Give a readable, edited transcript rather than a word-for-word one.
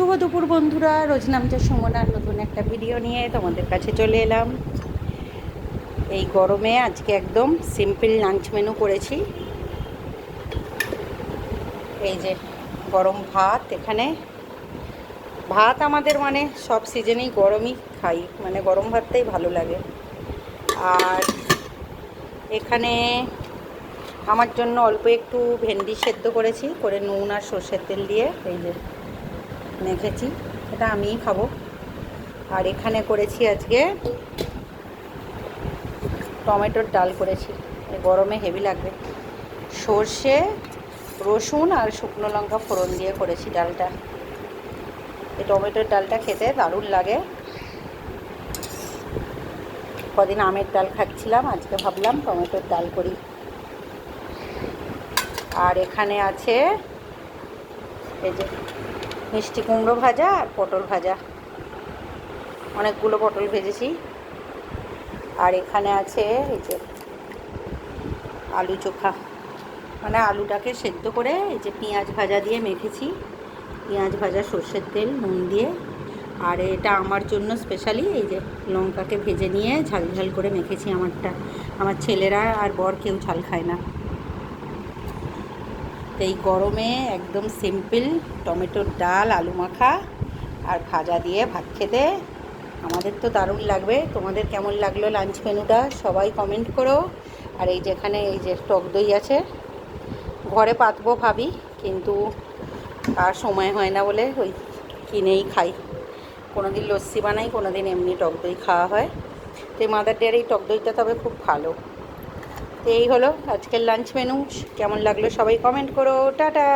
শুভ দুপুর বন্ধুরা, রোজ নামচা সুমনার নতুন একটা ভিডিও নিয়ে তোমাদের কাছে চলে এলাম। এই গরমে আজকে একদম সিম্পল লাঞ্চ মেনু করেছি। এই যে গরম ভাত, এখানে ভাত আমাদের মানে সব সিজনেই গরমই খাই, মানে গরম ভাতটাই ভালো লাগে। আর এখানে আমার জন্য অল্প একটু ভেন্ডি সেদ্ধ করেছি, করে নুন আর সর্ষের তেল দিয়ে এই যে মেখেছি, এটা আমিই খাবো। আর এখানে করেছি আজকে টমেটোর ডাল করেছি, গরমে হেভি লাগবে। সর্ষে, রসুন আর শুকনো লঙ্কা ফোড়ন দিয়ে করেছি ডালটা। এই টমেটোর ডালটা খেতে দারুণ লাগে। কদিন আমের ডাল খাচ্ছিলাম, আজকে ভাবলাম টমেটোর ডাল করি। আর এখানে আছে এই যে মিষ্টি কুমড়ো ভাজা আর পটল ভাজা, অনেকগুলো পটল ভেজেছি। আর এখানে আছে এই যে আলু চোখা, মানে আলুটাকে সেদ্ধ করে এই যে পেঁয়াজ ভাজা দিয়ে মেখেছি, পেঁয়াজ ভাজা সর্ষের তেল নুন দিয়ে। আর এটা আমার জন্য স্পেশালি এই যে লঙ্কাকে ভেজে নিয়ে ঝাল ঝাল করে মেখেছি আমারটা। আমার ছেলেরা আর বর কেউ ঝাল খায় না। তো এই গরমে একদম সিম্পল টমেটোর ডাল, আলু মাখা আর ভাজা দিয়ে ভাত খেতে আমাদের তো দারুণ লাগবে। তোমাদের কেমন লাগলো লাঞ্চ মেনুটা সবাই কমেন্ট করো। আর এই যেখানে এই যে টক দই আছে, ঘরে পাতবো ভাবি, কিন্তু আর সময় হয় না বলে ওই কিনেই খাই। কোনো দিন লস্যি বানাই, কোনো দিন এমনি টক দই খাওয়া হয়। তো এই মাদার ডেয়ার এই টক দইটা তবে খুব ভালো। তো এই হলো আজকের লাঞ্চ মেনু। কেমন লাগলো সবাই কমেন্ট করো। টাটা।